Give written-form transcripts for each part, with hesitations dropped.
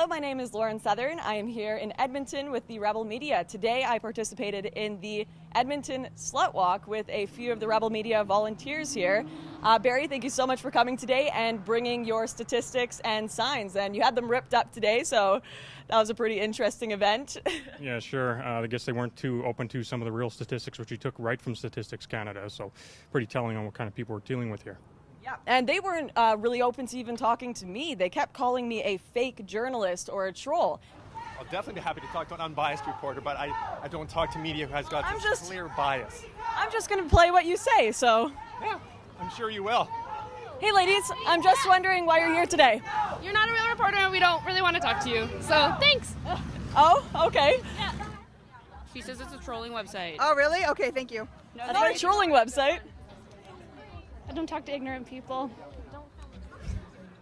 Hello, my name is Lauren Southern. I am here in Edmonton with the Rebel Media. Today I participated in the Edmonton SlutWalk with a few of the Rebel Media volunteers here. Barry, thank you so much for coming today and bringing your statistics and signs. And you had them ripped up today, so that was a pretty interesting event. Yeah, sure. I guess they weren't too open to some of the real statistics, which you took right from Statistics Canada, so pretty telling on what kind of people we're dealing with here. Yeah, and they weren't really open to even talking to me. They kept calling me a fake journalist or a troll. I'll definitely be happy to talk to an unbiased reporter, but I don't talk to media who has got this clear bias. I'm just going to play what you say, so. Yeah, I'm sure you will. Hey ladies, I'm just wondering why you're here today. You're not a real reporter and we don't really want to talk to you, so thanks. Oh, okay. Yeah. She says it's a trolling website. Oh, really? Okay, thank you. No, that's not a trolling website. I don't talk to ignorant people.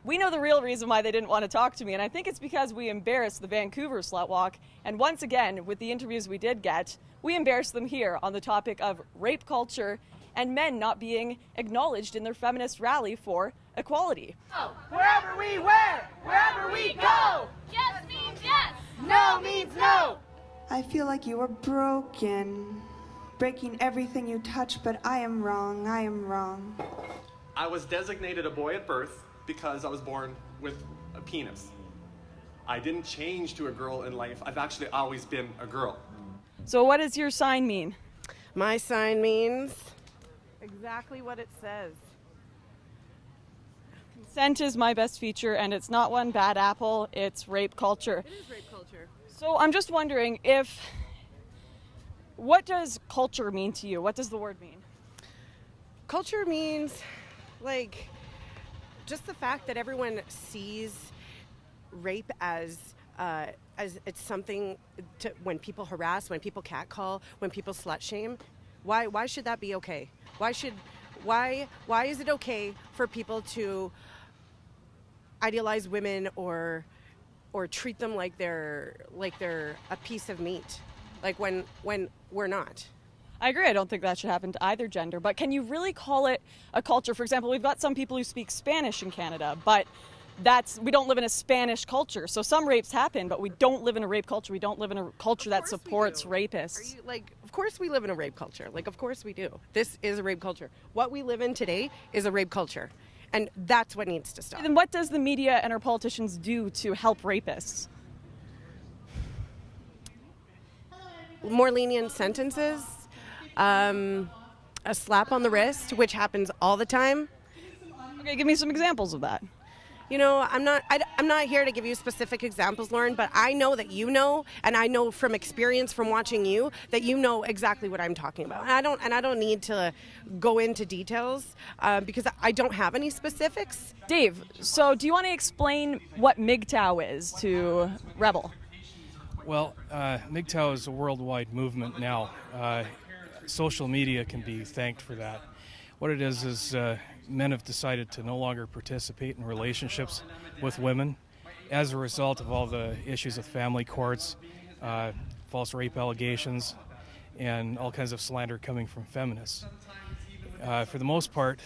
We know the real reason why they didn't want to talk to me, and I think it's because we embarrassed the Vancouver SlutWalk. And once again, with the interviews we did get, we embarrassed them here on the topic of rape culture and men not being acknowledged in their feminist rally for equality. Wherever we were, wherever we go, Yes means yes! no means no. I feel like you were broken, breaking everything you touch, but I am wrong, I am wrong. I was designated a boy at birth because I was born with a penis. I didn't change to a girl in life. I've actually always been a girl. So what does your sign mean? My sign means exactly what it says. Consent is my best feature, and it's not one bad apple, it's rape culture. It is rape culture. So I'm just wondering what does culture mean to you? What does the word mean? Culture means, like, just the fact that everyone sees rape as it's something to, when people harass, when people catcall, when people slut shame. Why should that be okay? Why is it okay for people to idealize women or treat them like they're a piece of meat, like when we're not? I agree. I don't think that should happen to either gender. But can you really call it a culture? For example, we've got some people who speak Spanish in Canada, but we don't live in a Spanish culture. So some rapes happen, but we don't live in a rape culture. We don't live in a culture that supports rapists. Of course we live in a rape culture. Like, of course we do. This is a rape culture. What we live in today is a rape culture. And that's what needs to stop. Then what does the media and our politicians do to help rapists? More lenient sentences, a slap on the wrist, which happens all the time. Okay, give me some examples of that. You know, I'm not here to give you specific examples, Lauren, but I know that you know, and I know from experience from watching you that you know exactly what I'm talking about. And I don't need to go into details because I don't have any specifics. Dave, so do you want to explain what MGTOW is to Rebel? Well, MGTOW is a worldwide movement now. Social media can be thanked for that. What it is men have decided to no longer participate in relationships with women as a result of all the issues with family courts, false rape allegations, and all kinds of slander coming from feminists. For the most part,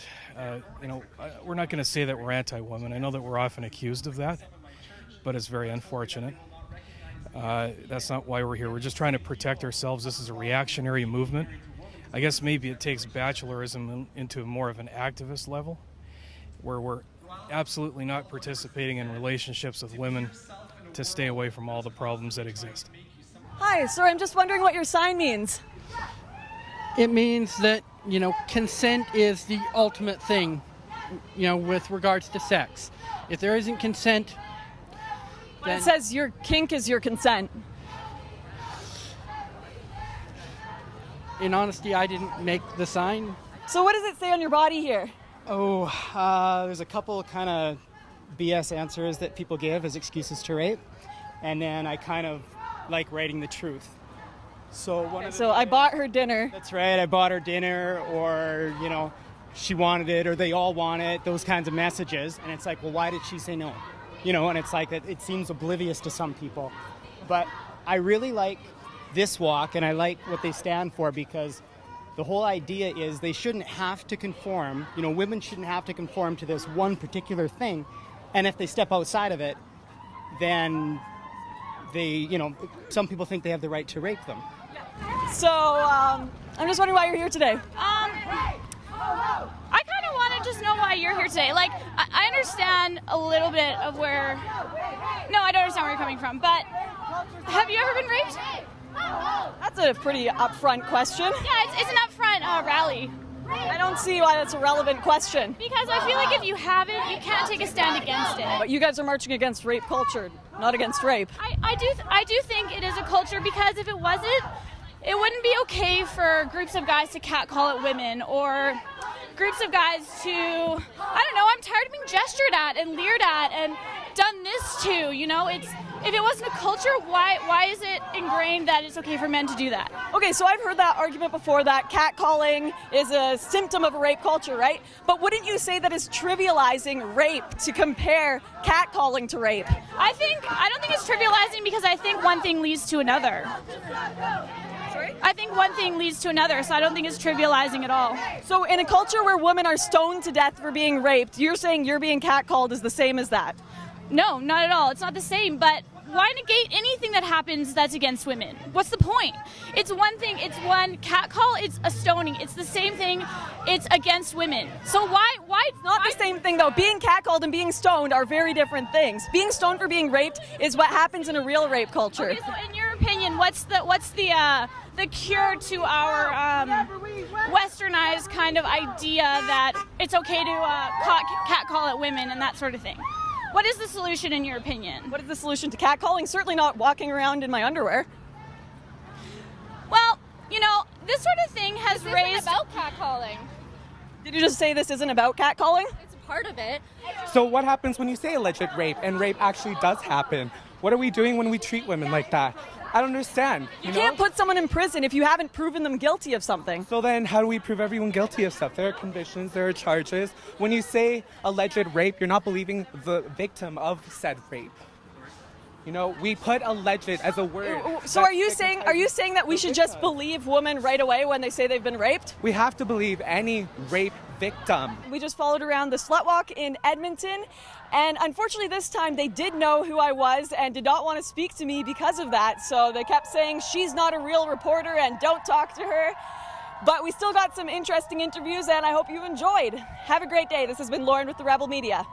we're not going to say that we're anti-women. I know that we're often accused of that, but it's very unfortunate. That's not why we're here. We're just trying to protect ourselves. This is a reactionary movement. I guess maybe it takes bachelorism into more of an activist level, where we're absolutely not participating in relationships with women to stay away from all the problems that exist. Hi, sir, I'm just wondering what your sign means. It means that, consent is the ultimate thing, with regards to sex. If there isn't consent, then it says your kink is your consent. In honesty, I didn't make the sign. So what does it say on your body here? There's a couple kind of BS answers that people give as excuses to rape. And then I kind of like writing the truth. So I bought her dinner. That's right, I bought her dinner, or, she wanted it, or they all want it, those kinds of messages. And it's like, well, why did she say no? And it's like it seems oblivious to some people. But I really like this walk, and I like what they stand for, because the whole idea is they shouldn't have to conform. Women shouldn't have to conform to this one particular thing. And if they step outside of it, then they, some people think they have the right to rape them. So I'm just wondering why you're here today. I kind of want to just know why you're here today. Like, I understand a little bit of where... No, I don't understand where you're coming from, but have you ever been raped? That's a pretty upfront question. Yeah, it's an upfront rally. I don't see why that's a relevant question. Because I feel like if you haven't, you can't take a stand against it. But you guys are marching against rape culture, not against rape. I do think it is a culture, because if it wasn't, it wouldn't be okay for groups of guys to catcall at women, or groups of guys to, I don't know, I'm tired of being gestured at and leered at and done this to, if it wasn't a culture, why is it ingrained that it's okay for men to do that? Okay, so I've heard that argument before, that catcalling is a symptom of a rape culture, right? But wouldn't you say that is trivializing rape to compare catcalling to rape? I don't think it's trivializing, because I think one thing leads to another. Sorry? I think one thing leads to another, so I don't think it's trivializing at all. So in a culture where women are stoned to death for being raped, you're saying you're being catcalled is the same as that? No, not at all. It's not the same, but why negate anything that happens that's against women? What's the point? It's one thing, it's one catcall, it's a stoning. It's the same thing, it's against women. So why? It's not the same thing though. Being catcalled and being stoned are very different things. Being stoned for being raped is what happens in a real rape culture. Okay, so in your opinion, what's the cure to our westernized kind of idea that it's okay to catcall at women and that sort of thing? What is the solution in your opinion? What is the solution to catcalling? Certainly not walking around in my underwear. Well, this sort of thing has raised... This isn't about catcalling. Did you just say this isn't about catcalling? It's a part of it. So what happens when you say alleged rape and rape actually does happen? What are we doing when we treat women like that? I don't understand. You can't put someone in prison if you haven't proven them guilty of something. So then how do we prove everyone guilty of stuff? There are convictions, there are charges. When you say alleged rape, you're not believing the victim of said rape. We put alleged as a word. So are you saying that we should just believe women right away when they say they've been raped? We have to believe any rape victim. We just followed around the SlutWalk in Edmonton, and unfortunately this time they did know who I was and did not want to speak to me because of that. So they kept saying she's not a real reporter and don't talk to her. But we still got some interesting interviews, and I hope you enjoyed. Have a great day. This has been Lauren with the Rebel Media.